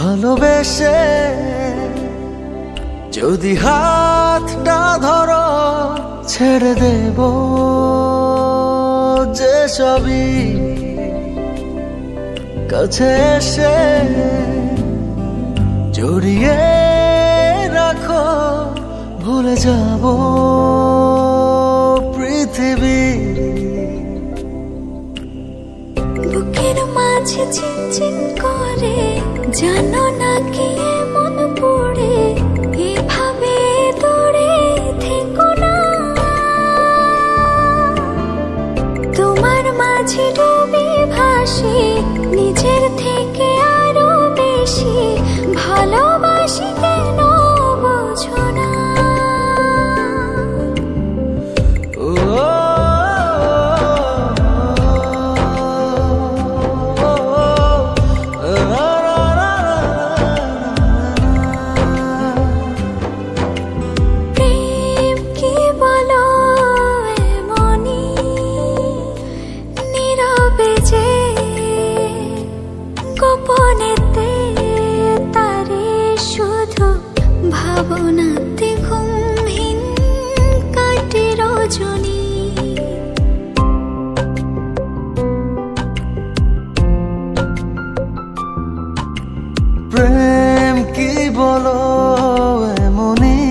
ভালোবেসে যদি হাতটা ধরো ছেড়ে দেব যে সবই, কাছে এসে জড়িয়ে রাখো ভুলে যাব পৃথিবী। বুকের মাঝে চিনচিন করে জানো না কি মন পড়ে, এভাবে দূরে থেকো না। তোমার মাঝে ডুবে ভাসি নিজের থেকে আরো বেশি, ভালোবাসি কেন বোঝো না। প্রেম কি বলো এমনই নীরবে যে গোপনেতে তারে শুধু ভাবনাতে ঘুমহীন কাটে রজনী। প্রেম কি বলো এমনই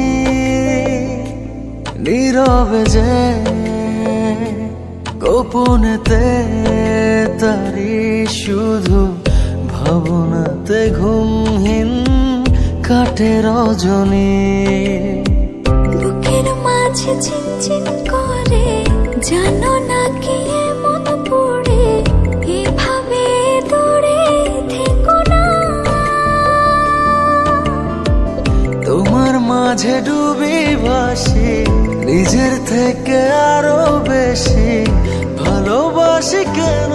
নীরবে যে গোপনেতে তারি শুধু ভাবনাতে ঘুমহীন কাটে রজনী। বুকের মাঝে চিনচিন করে জানো না কি মন পড়ে, এভাবে দূরে থেকো না। তোমার মাঝে ডুবি ভাসি নিজের থেকে আরো বেশি, ভালোবাসি কেন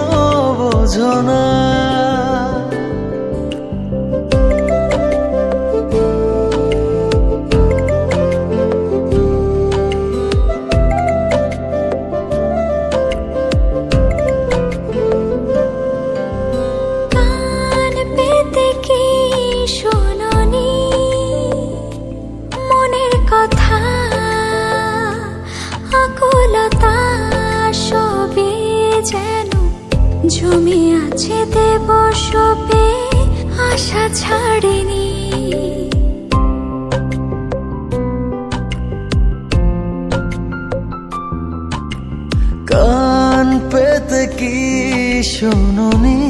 বোঝো না। কান পেতে কি শোনোনি মনের কথা, আকুলতা সবে যেন জমে আছে দেব সবে, আশা ছাড়েনি। কান পেতে কি শোনোনি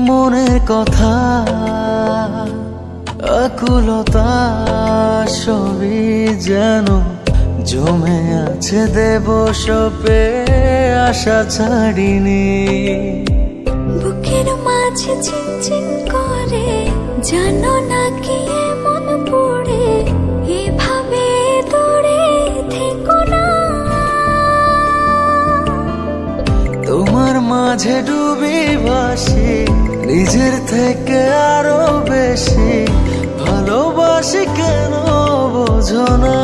মনের কথা, আকুলতা সবই যেন জমে আছে দেব সপে, আশা ছাড়িনি। বুকের মাঝে চিনচিন করে জানো না কি মন পড়ে, এভাবে দূরে থেকো না। তোমার মাঝে ডুবি ভাসি নিজের থেকে আরো বেশি, ভালোবাসি কেন বোঝো না।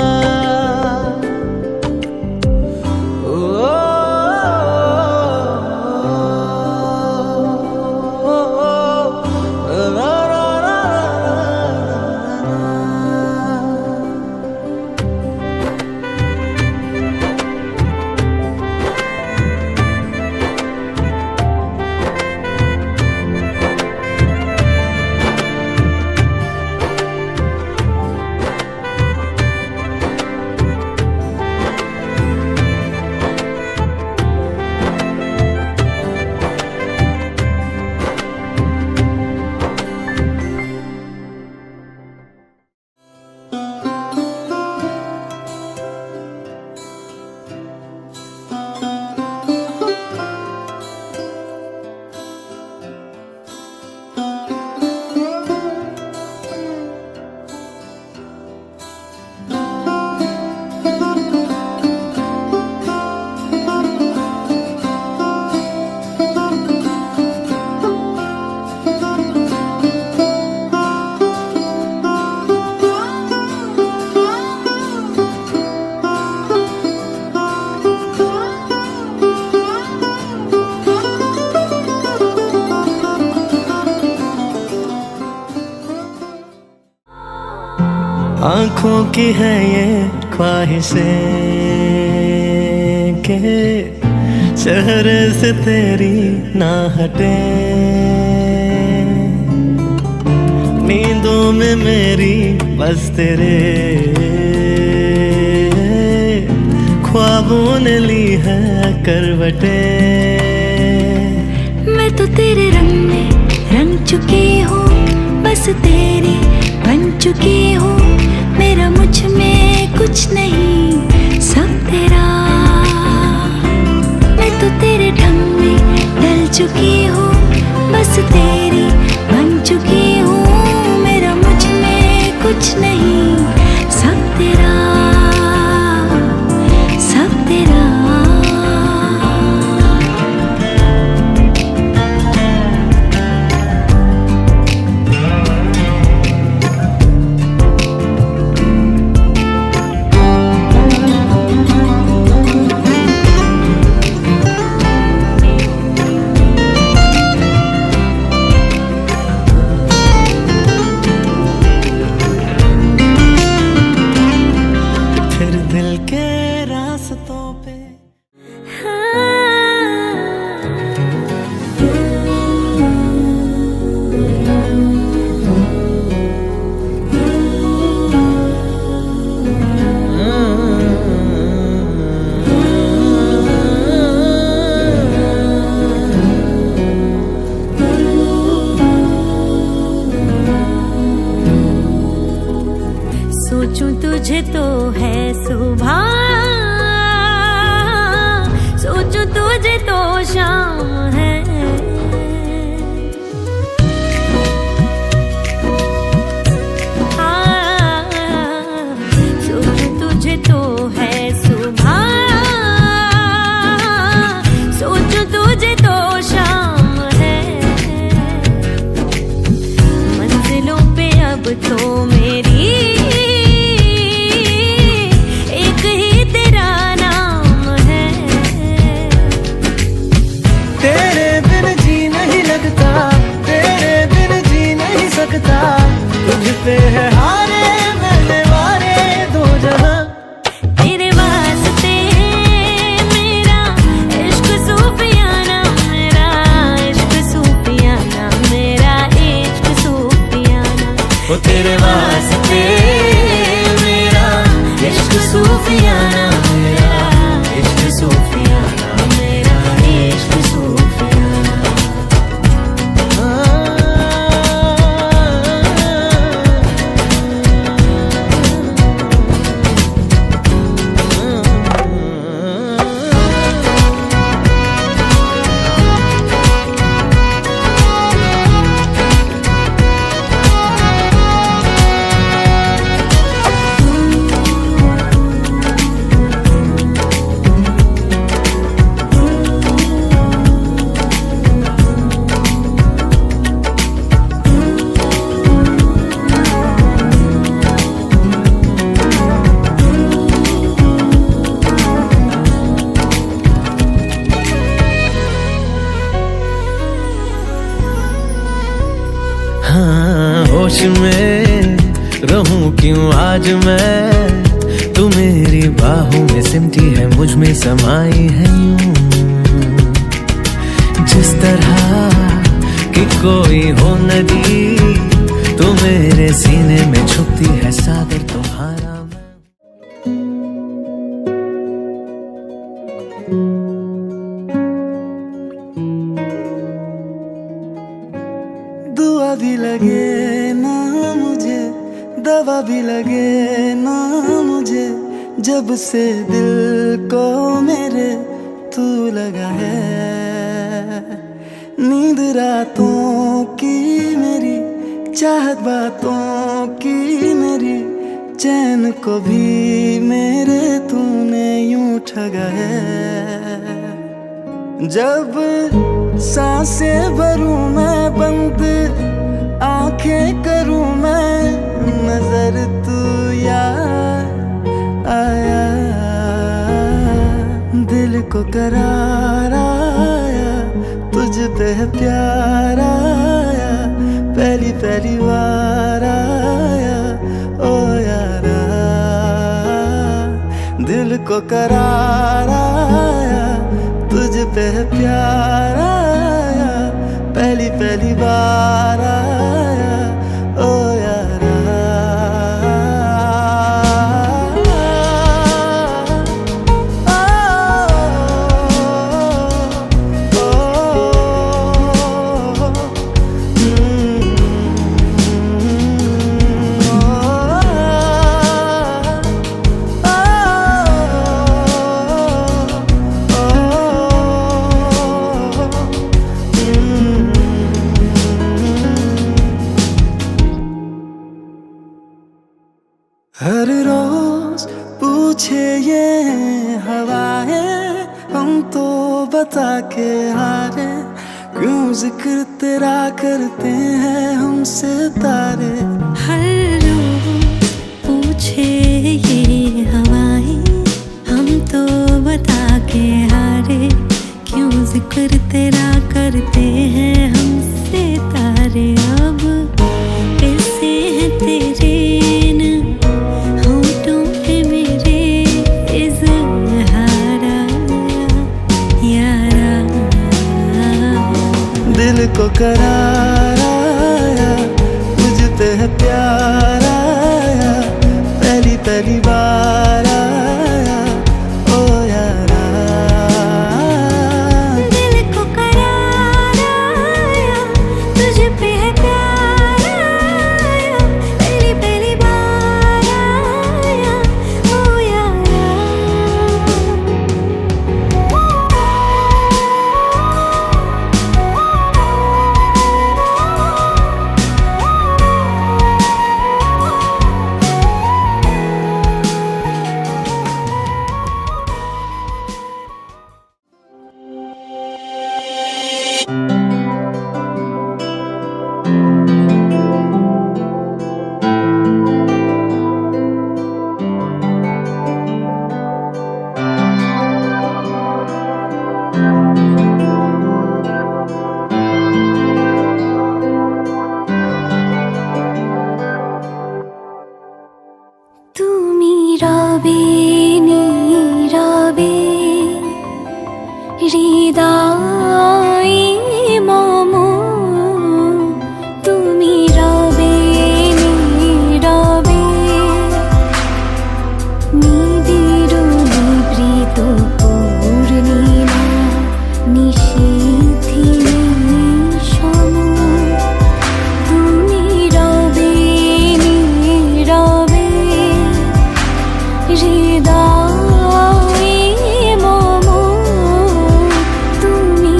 आंखों की है ये ख्वाहिशें के चेहरे से तेरी ना हटे, नींदों में मेरी बस तेरे ख्वाबों ने ली है करवटें। मैं तो तेरे रंग में रंग चुकी हूँ, बस तेरी बन चुकी हूँ। मेरा मुझ में कुछ नहीं, सब तेरा। मैं तो तेरे ढंग में ढल चुकी हूँ, बस तेरी बन चुकी हूँ। मेरा मुझ में कुछ नहीं, सब तेरा, सब तेरा। दिल के रास्तों पे सोचूं तुझे तो है सुबह, सोचूं तुझे तो शाम है। सोचूं तुझे तो है सुबह, सोचूं तुझे तो शाम है। मंजिलों पे अब तो मेरी तुझ पे है हारे मैंने वारे दो जहां। तेरे वास्ते मेरा इश्क सूफियाना, मेरा इश्क सूफियाना, मेरा इश्क सूफियाना। वो तेरे वास्ते मेरा इश्क सूफियाना, मेरा इश्क सूफियाना, मेरा इश्क सूफियाना। हाँ, होश में रहूं क्यों आज मैं, तू मेरी बाहों में सिमटी है, मुझ में समाई है यूं। जिस तरह कि कोई हो नदी, तू मेरे सीने में छुपती है सागर तुम्हारा। दुआ भी लगे ना मुझे, दवा भी लगे ना मुझे, जब से दिल को मेरे तू लगा है। नींद रातों की मेरी, चाहत बातों की मेरी, चैन को भी मेरे तूने यूं ठगा है। जब सांसें भरूं मैं बंद, आंखें करूं मैं नजर, तू याद आया। दिल को करार आया, तुझ पे है प्यार आया, पहली पहली बार आया ओ यार। को करार आया, तुझ पे है प्यार आया, पहली पहली बार आया ओ यारा। हर रोज पूछे ये हवाएं, हम तो बता के हारे, क्यों जिक्र तेरा करते हैं हम सितारे। हर रोज पूछे ये हवाएं, हम तो बता के हारे, क्यों जिक्र तेरा करते हैं हम सितारे। अब कैसे है तेरे दिल को करार आया, तुझ पे है प्यार आया, पहली पहली बार आया ओ यारा। दिल को करार आया, तुझ पे है प्यार आया, पहली पहली बार आया ओ यारा। তুমি রবে নীরবে হৃদয়ে মম, তুমি রবে নীরবে নিবিড় নিভৃত পূর্ণিমা নিশীথি নিঃসম। তুমি রবে নীরবে হৃদয়ে মম, তুমি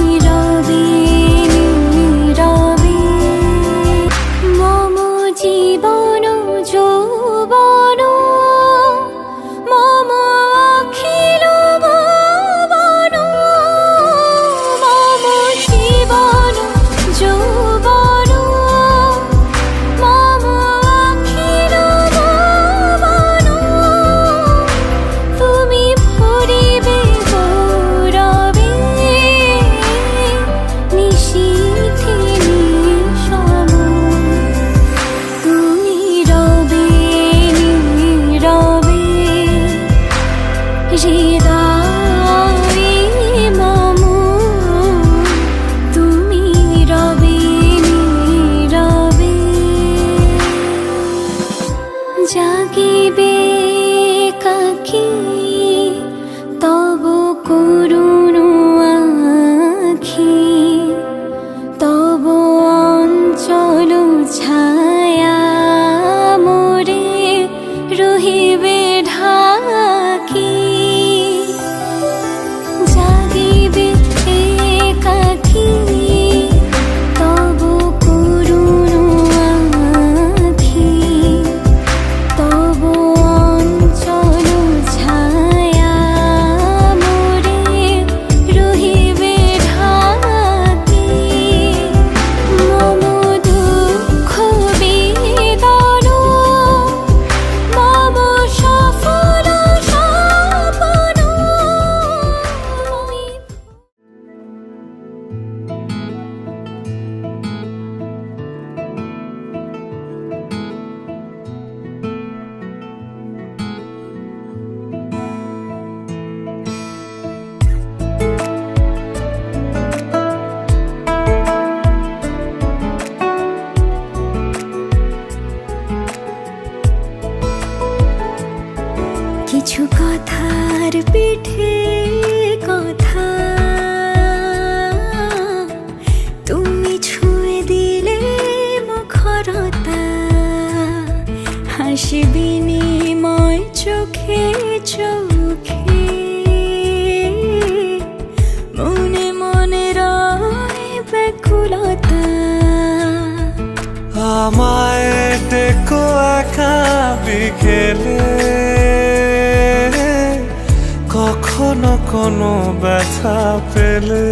কোনো ব্যথা পেলে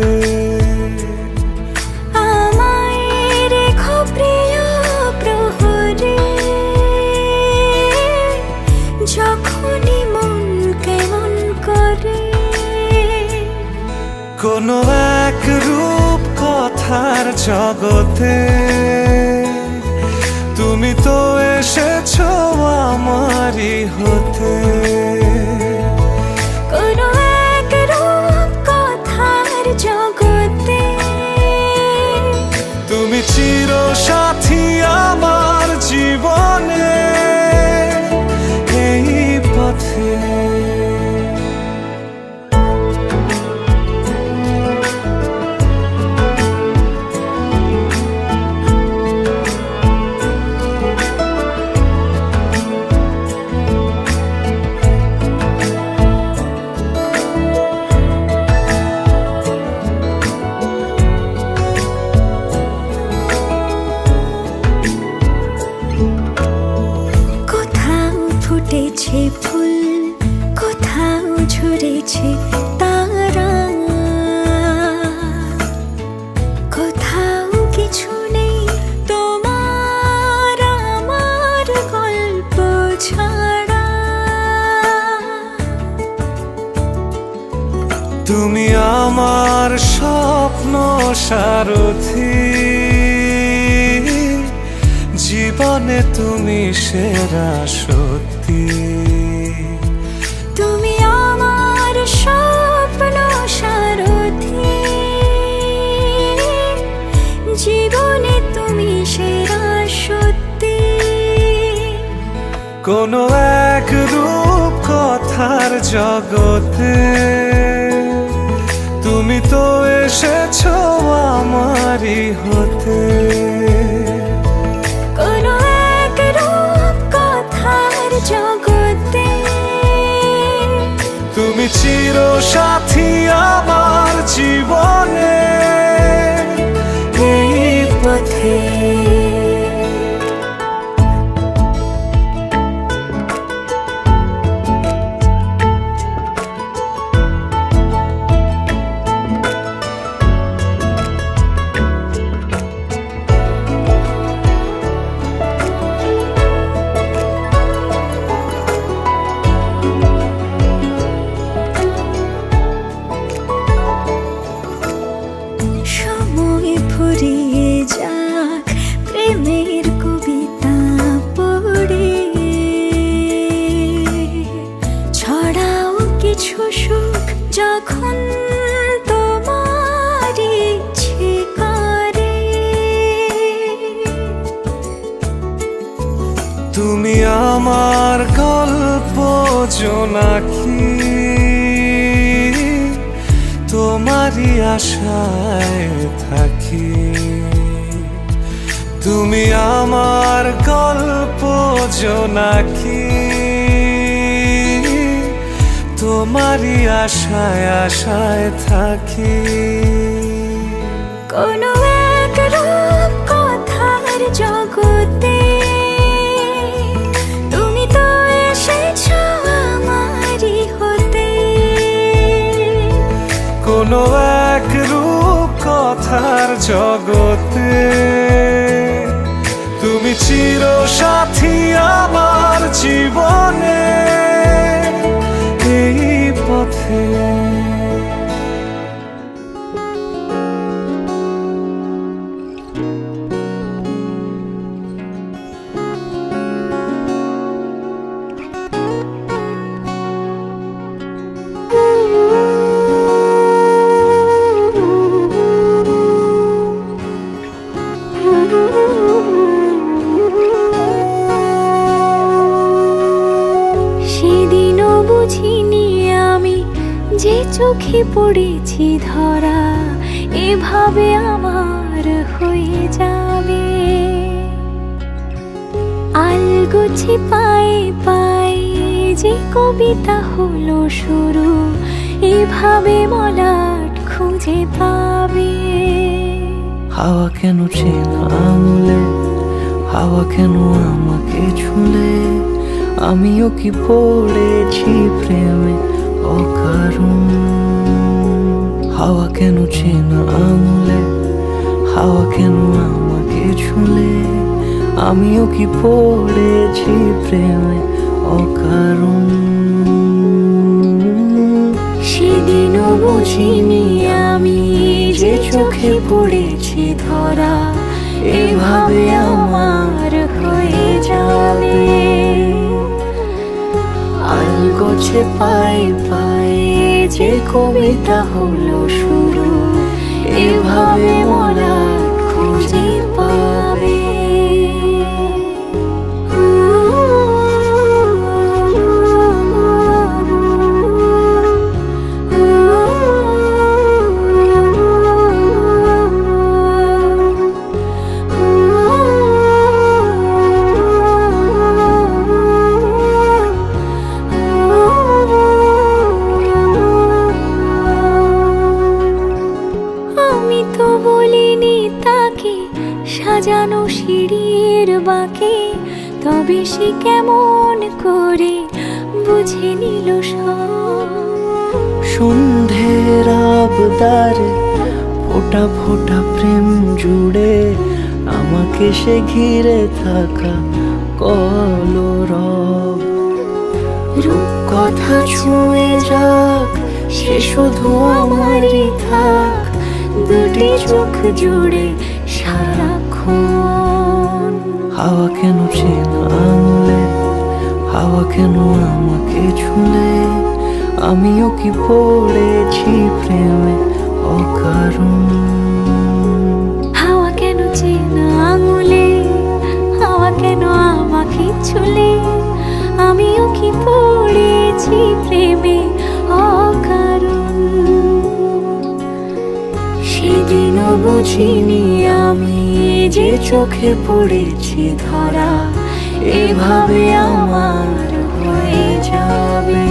আমায় রেখো প্রিয় প্রহরে, যখনই মন কেমন করে। কোনো এক রূপ কথার জগতে তুমি তো এসেছো আমারই হতে। কোনো এক রূপ কথার জগতে তুমি চির সাথী আমার জীবনে এই পথে। ফুটেছে ফুল, কোথাও ঝরেছে তারা, কোথাও কিছু নেই তোমার আমার গল্প ছাড়া। তুমি আমার স্বপ্ন সারথি, জীবনে তুমি সেরা সত্যি। তুমি আমার স্বপ্ন সারথি, জীবনে তুমি সেরা সত্যি। কোনো এক রূপ কথার জগতে তুমি তো এসেছো আমারই হতে। কোনো এক রূপ কথার জগতে তুমি চির সাথী আমার জীবনে এই পথে। সময় ফুরিয়ে যাক প্রেমের কবিতা পড়ে, ছড়াও কিছু সুখ যখন তোমার ইচ্ছে করে। তুমি আমার গল্প জোনাকি, তোমারই আশায় থাকি। তুমি আমার গল্প জোনাকি, তোমারই আশায় আশায় থাকি। কোনো এক রূপ কথার জগতে তুমি তো এসেছো আমারই হতে। কোনো এক রূপ কথার জগতে তুমি চির সাথী আমার জীবনে এই পথে। সেদিনও বুঝিনি আমি যে চোখে পড়েছি ধরা, এভাবে আমার হয়ে যাবে। আলগোছে পায়ে পায়ে যে কবিতা হলো শুরু, এভাবে মলাট খুঁজে পাবে। হাওয়া কেন চেনা আঙুলে, হাওয়া কেন আমাকে ছুলে, আমিও কি পড়েছি প্রেমে, ও অকারণ। হাওয়া কেন চেনা আঙুলে, হাওয়া কেন আমাকে ছুলে, আমিও কি পড়েছি প্রেমে অকারণ। সেদিনও বুঝিনি আমি যে চোখে পড়েছি ধরা, এভাবে আমার হয়ে যাবে। আলগোছে পায়ে পায়ে যে কবিতা হলো শুরু, এভাবে মোরা খুঁজে পাবে। আমি তো বলিনি তাকে সাজানো সিঁড়ির বাঁকে, তবে সে কেমন করে বুঝে নিল সব। সন্ধ্যের আবদারে ফোঁটা ফোঁটা প্রেম জুড়ে, আমাকে সে ঘিরে থাকা কলরব। রূপকথা ছুঁয়ে যাক, সে শুধু আমারই থাক, দুটি চোখ জুড়ে সারাক্ষণ। হাওয়া কেন চেনা আঙুলে, হাওয়া কেন আমাকে ছুলে, আমিও কি পড়েছি প্রেমে অকারণ। হাওয়া কেন চেনা আঙুলে, হাওয়া কেন আমাকে ছুলে, আমিও কি পড়েছি প্রেমে অকারণ। সেদিনও বুঝিনি আমি যে চোখে পড়েছি ধরা, এভাবে আমার হয়ে যাবে।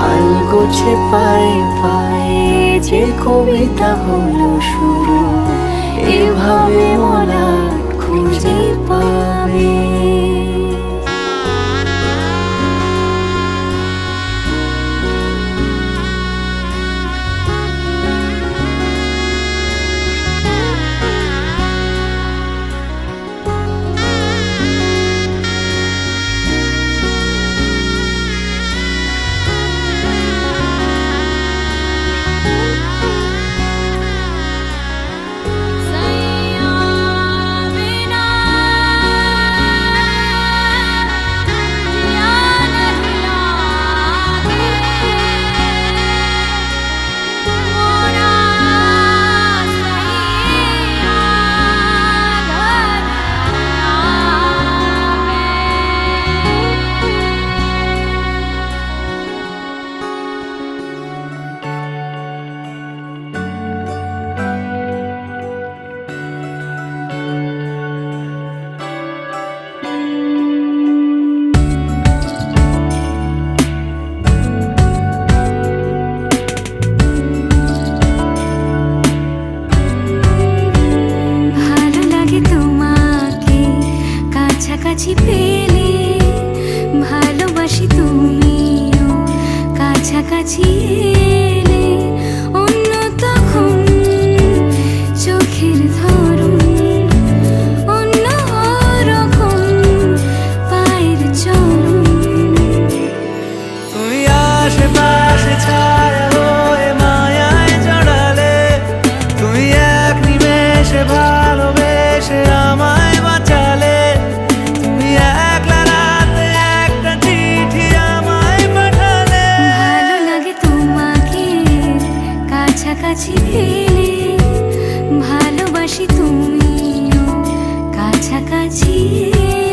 আলগোছে পায়ে পায়ে যে কবিতা হলো শুরু, এভাবে মোরা খুঁজে পাবে। কাছাকাছি পেলে ভালোবাসি, তুমিও কাছাকাছি এলে অন্য তখন চোখের ধরন, অন্য রকম পায়ের চরণ। তুমি আশেপাশে ছায়া হয়ে মায়ায় জড়ালে, তুমি এক নিমেষে ভালোবেসে আমায় বাঁচালে। তুমি একলা রাতে একটা চিঠি আমায় পাঠালে। ভালো লাগে তোমাকে কাছাকাছি পেলে, ভালোবাসি তুমিও কাছাকাছি এলে।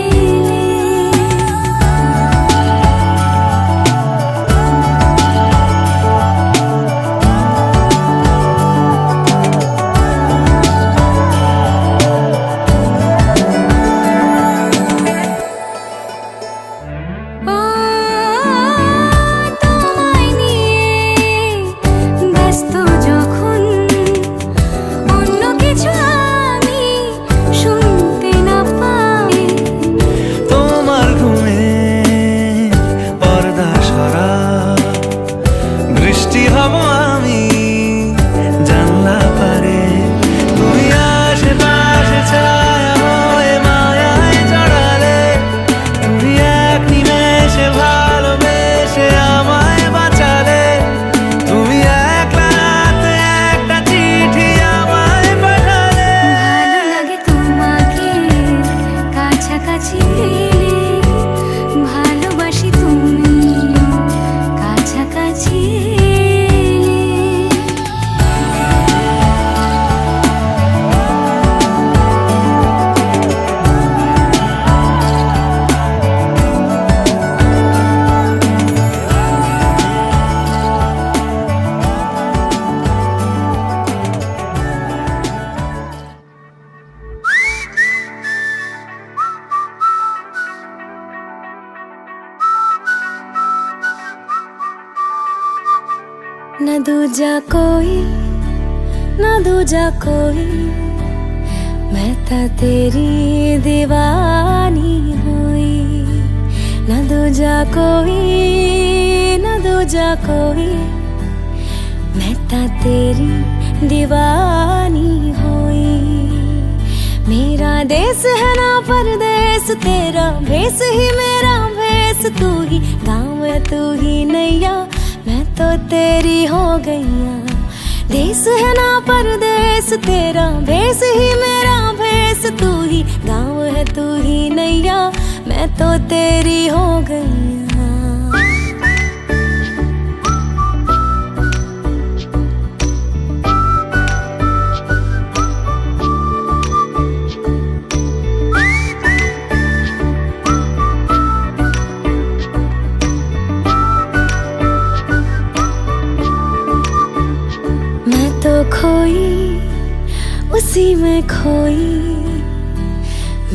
তোমায় নিয়ে ব্যস্ত যখন, অন্য কিছু আমি শুনতে না পাই। বৃষ্টি হব আমি জানলা পারে, তুমি আশেপাশে ছায়া হয়ে মায়ায় জড়ালে, তুমি এক নিমেষে ভালোবেসে আমায় বাঁচালে, তুমি একলা রাতে একটা চিঠি আমায় পাঠালে। ভালো লাগে তোমাকে কাছাকাছি পেলে, ভালোবাসি তুমি কাছাকাছি न दूजा कोई, न दूजा कोई, मैं ता तेरी दीवानी हुई। न दूजा कोई, न दूजा कोई, मैं ता तेरी दीवानी हुई। मेरा देश है ना परदेस, तेरा भेस ही मेरा भेस, तू ही गाँव तू ही नैया, मैं तो तेरी हो गईया। देश है ना परदेस, तेरा भेस ही मेरा भेस, तू ही गाँव है तू ही नैया, मैं तो तेरी हो गईया। तो खोई उसी में खोई,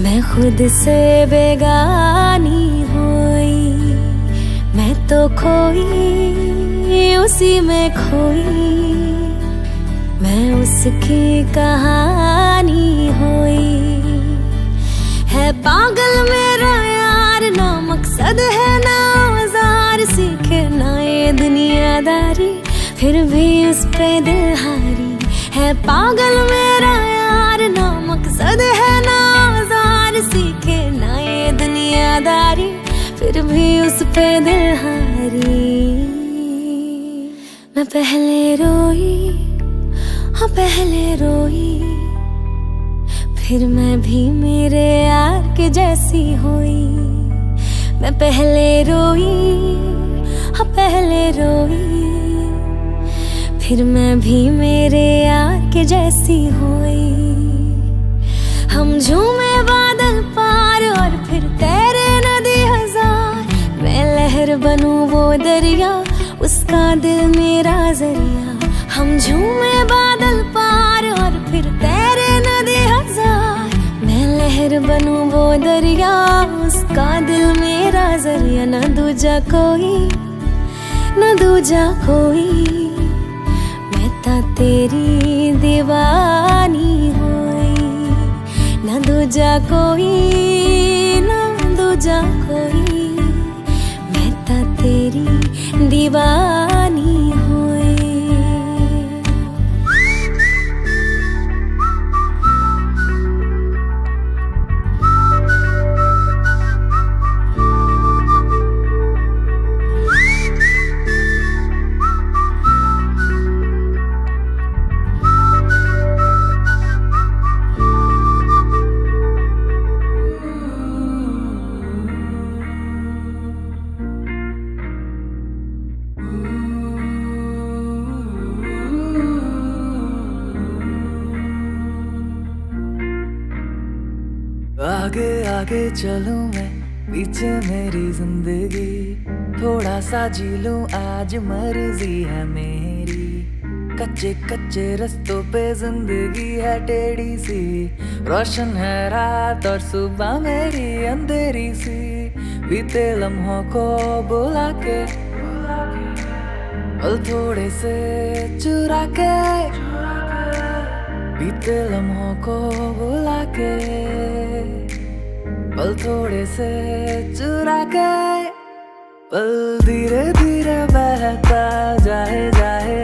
मैं खुद से बेगानी हुई। मैं तो खोई उसी में खोई, मैं उसकी कहानी हुई। है पागल मेरा यार, ना मकसद है ना औजार, सीखे ना ये दुनियादारी, फिर भी उस पे दिल हारी। है पागल मेरा यार, ना मकसद है ना औजार, सीखे ना ये दुनियादारी, फिर भी उस पे दिल हारी। मैं पहले रोई, हाँ पहले रोई, फिर मैं भी मेरे यार के जैसी हुई। मैं पहले रोई, हाँ पहले रोई, फिर मैं भी मेरे यार के जैसी हुई। हम झूमे बादल पार और फिर तैरे नदी हजार, मैं लहर बनूं वो दरिया, उसका दिल मेरा जरिया। हम झूमे बादल पार और फिर तैरे नदी हजार, मैं लहर बनूं वो दरिया, उसका दिल मेरा जरिया। न दूजा कोई, न दूजा कोई, ता तेरी दीवानी हुई। न दूजा कोई, न दूजा कोई, मैं ता तेरी दीवानी हुई। आगे आगे चलूं मैं, पीछे मेरी जिंदगी, थोड़ा सा जी लूं आज मर्जी है मेरी। कच्चे कच्चे रस्तों पे जिंदगी है टेढ़ी सी, रोशन है रात और सुबह मेरी अंधेरी सी। बीते लम्हों को बुला के, पल थोड़े से चुरा के, बीते लम्हों को बुला के, पल थोड़े से चुरा के, पल धीरे धीरे बहता जाए जाए,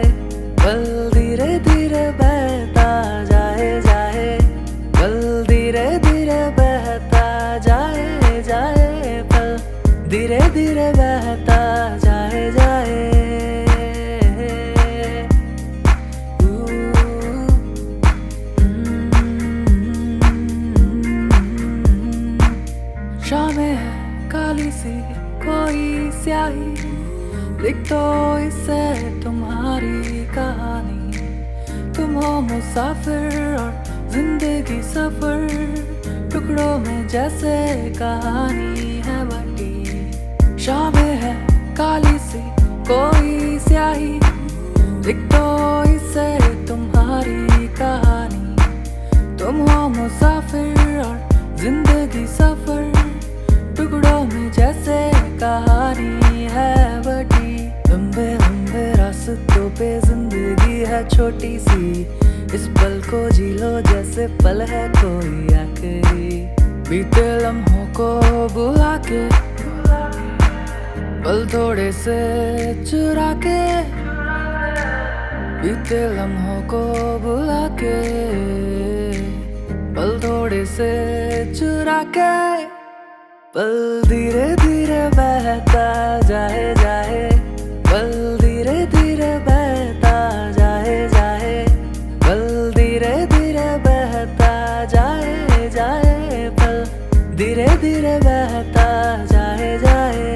पल धीरे धीरे बहता जाए जाए, पल धीरे धीरे बहता जाए जाए, पल धीरे धीरे बहता जाए जाए। शामें है काली सी कोई स्याही, लिख दो इससे तुम्हारी कहानी। तुम हो मुसाफिर और जिंदगी सफर, टुकड़ों में जैसे कहानी है बटी। शामें है काली सी कोई स्याही, लिख दो इससे तुम्हारी कहानी। तुम हो मुसाफिर और जिंदगी सफर, टुकड़ों में जैसे कहानी है बटी। लंबे लंबे रास्तों पे जिंदगी है छोटी सी, इस पल को जी लो जैसे पल है कोई आखिरी। बीते लम्हों को बुला के, पल थोड़े से चुरा के, बीते लम्हों को बुला के, पल थोड़े से चुरा के। पल धीरे धीरे बहता जाए जाए, पल धीरे धीरे बहता जाए जाए, पल धीरे धीरे बहता जाए जाए, पल धीरे धीरे बहता जाए जाए।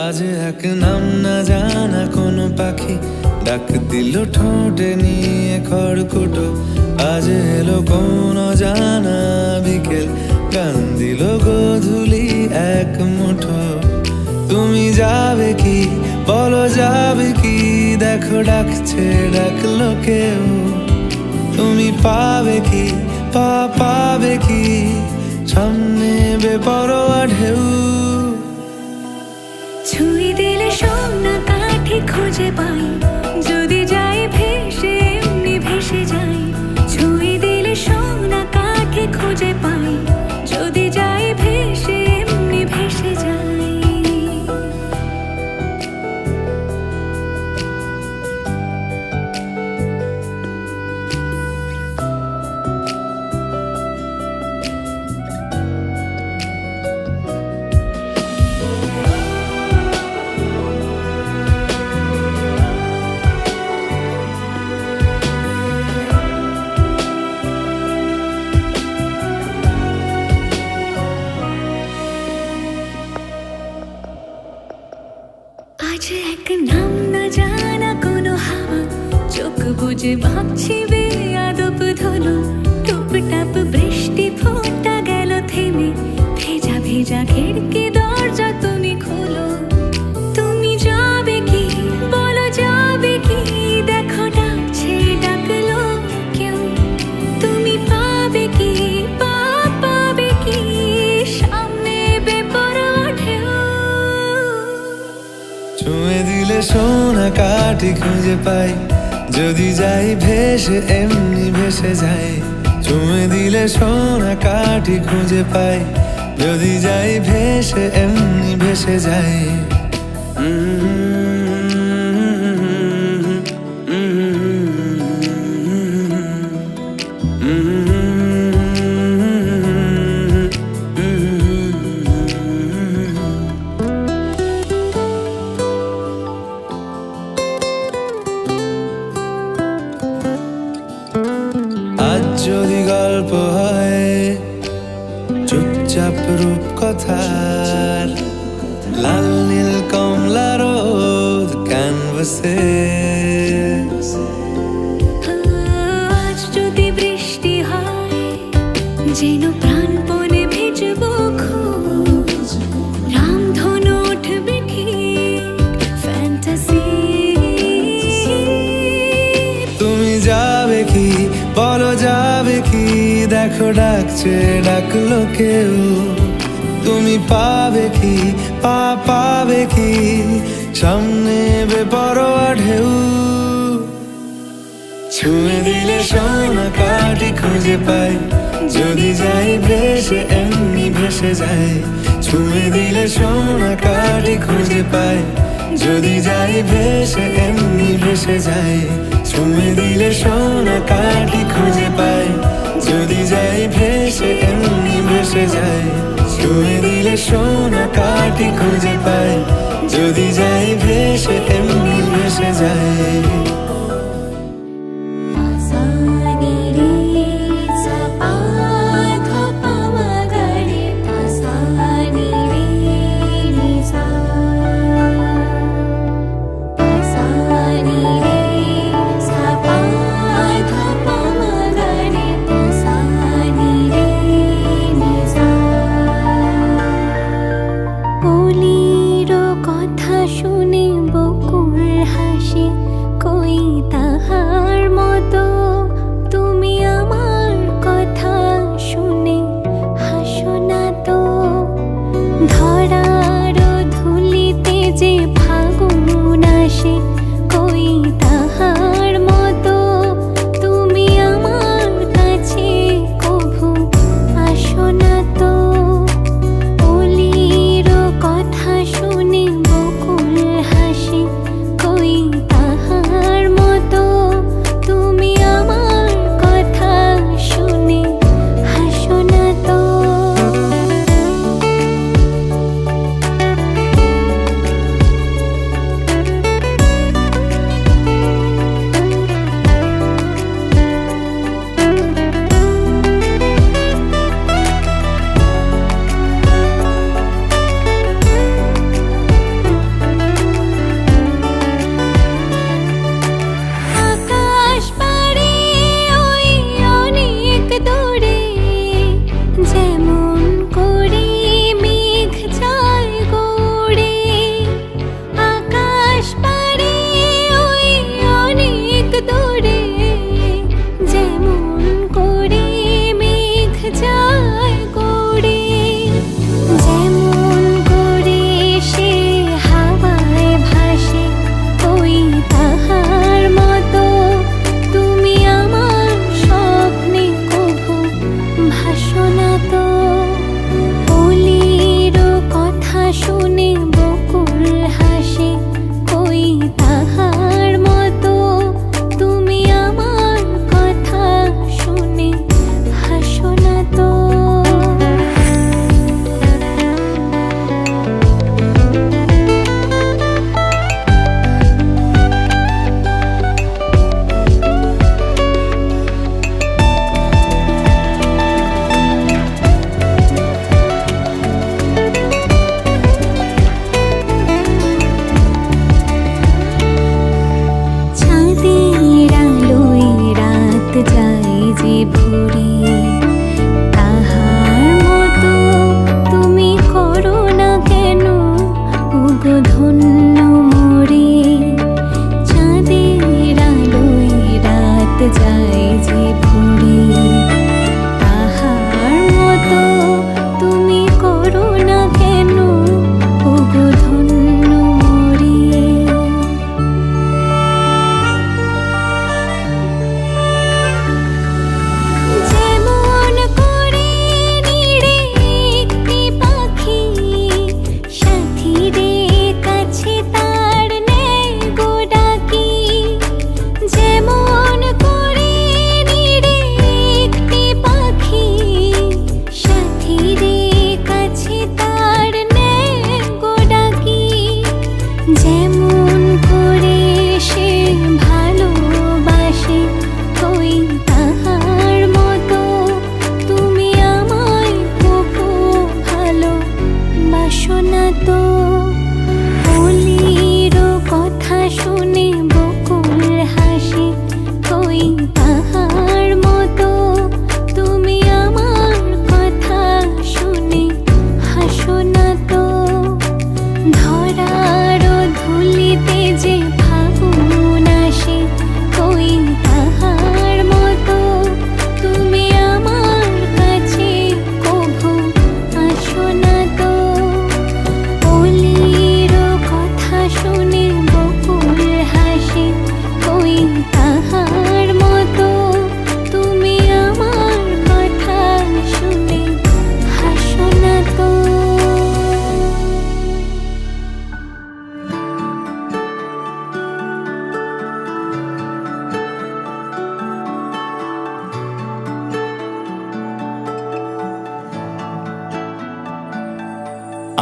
আজ এক নাম না জানা কোনো পাখি ডাক দিল ঠোঁটে নিয়ে খড়কুটো। আজ এলো কোন জানা বিকেল, গান দিল গোধূলি এক মুঠো। তুমি যাবে কি বলো যাবে কি, দেখো ডাকছে ডাকলো কেউ। তুমি পাবে কি পাবে কি, সামনে বেপরোয়া ঢেউ। ছুঁয়ে দিলে সোনা কাঠি খুঁজে পাই, যদি যাই ভেসে এমনি ভেসে যাই। ছুঁয়ে দিলে সোনা কাঠি খুঁজে পাই, যদি যাই ভেসে এমনি ভেসে যাই। আজ এক নাম না জানা কোনো হাওয়া, চোখ বুজে ভাবছি বেয়াদব ধলো। টুপটাপ বৃষ্টি ফোঁটা গেল থেমে, ভেজা ভেজা খিড়কি দরজা তুমি খোলো। তুমি যাবে কি বলো যাবে কি, দেখো ডাকছে ডাকলো কেউ। তুমি পাবে কি পাবে কি, সামনে বেপরোয়া ঢেউ। ছুঁয়ে দিলে সোনা কাঠি খুঁজে পাই, যদি যাই ভেসে এমনি ভেসে যাই। ছুঁয়ে দিলে সোনা কাঠি খুঁজে পাই, যদি যাই ভেসে এমনি ভেসে যাই। আজ যদি গল্প হয় চুপচাপ রূপকথার, লাল নীল কমলা রোদ ক্যানভাসে যেন প্রাণপণে ভেজবো খোঁজ, রামধনু উঠবে ঠিক ফ্যান্টাসি। তুমি যাবে কি বলো যাবে কি, দেখো ডাকছে ডাকলো কেউ। তুমি পাবে কি পাবে কি, সামনে বেপরোয়া ঢেউ। ছুঁয়ে দিলে সোনা কাঠি খুঁজে পাই, যদি যাই ভেসে এমনি ভেসে যায়। ছুঁয়ে দিলে সোনা কাঠি খুঁজে পাই, যদি যাই ভেসে এমনি ভেসে যায়। ছুঁয়ে দিলে সোনা কাঠি খুঁজে পাই, যদি যাই ভেসে এমনি ভেসে যায়। ছুঁয়ে দিলে সোনা কাঠি খুঁজে পাই, যদি যাই ভেসে এমনি ভেসে যায়। কথা শুনে বকুল হাসে, কই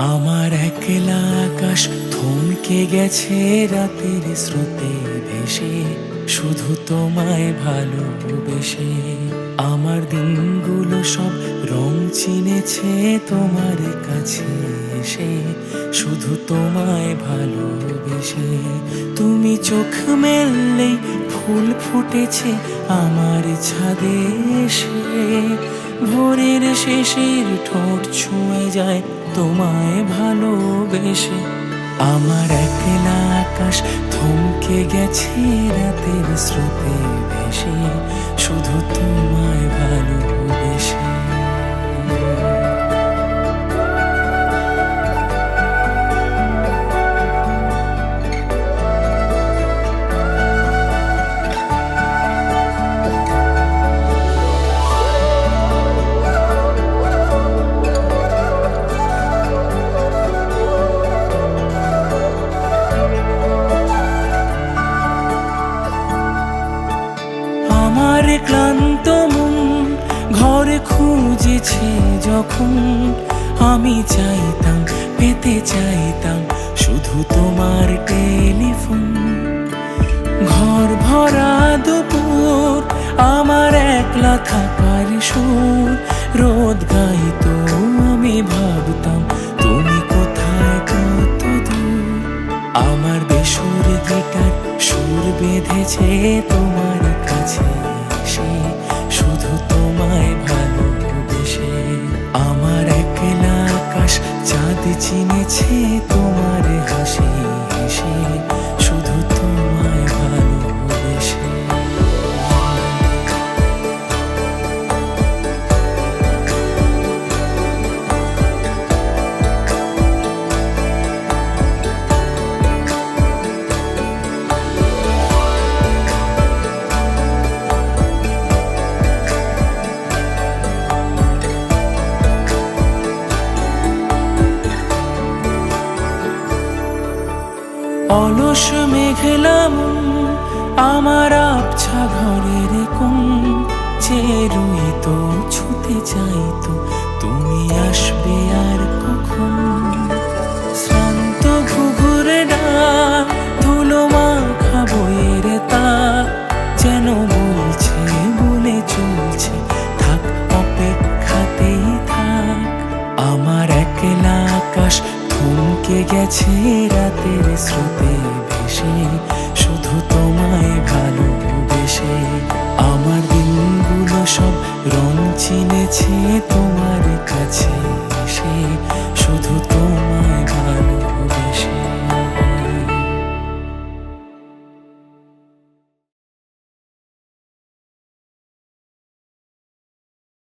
আমার একলা আকাশ থমকে গেছে রাতের স্রোতে ভেসে, শুধু তোমায় ভালোবেসে। আমার দিনগুলো সব রং চিনেছে তোমার কাছে এসে, শুধু তোমায় ভালোবেসে। তুমি চোখ মেললেই ফুল ফুটেছে আমার ছাদে এসে, ভোরের শেষের ঠোঁট ছুঁয়ে যায় তোমায় ভালোবেসে। আমার একলা আকাশ থমকে গেছে রাতের স্রোতে ভেসে, শুধু তোমায় ভালোবেসে। আমার ক্লান্ত মন ঘরে খুঁজেছে যখন, আমি চাইতাম পেতে চাইতাম শুধু তোমার টেলিফোন। ঘর ভরা দুপুর আমার একলা থাকার সুর রোদ গাইতো, আমি ভাবতাম তুমি কোথায় কত দূর। আমার বেসুর গিটার সুর বেঁধেছে তোমার কাছে এসে, শুধু তোমায় ভালোবেসে। আমার একলা আকাশ চাঁদ চিনেছে তোমার হাসি হেসে, শুধু তোমায় ভালোবেসে। অলস মেঘলা মন আমার আবছা ঘরের কোণ, চেয়ে রইতো ছুতে চাইতো তুমি আসবে আর কখন। শ্রান্ত ঘুঘুরে ডাক ধুলো মাখা বইয়ের তাক, যেন বলছে বলে চলছে থাক অপেক্ষাতেই থাক। আমার একলা আকাশ থমকে গেছে রাতের স্রোতে ভেসে, শুধু তোমায় ভালোবেসে। আমার দিনগুলো সব রং চিনেছে তোমার কাছে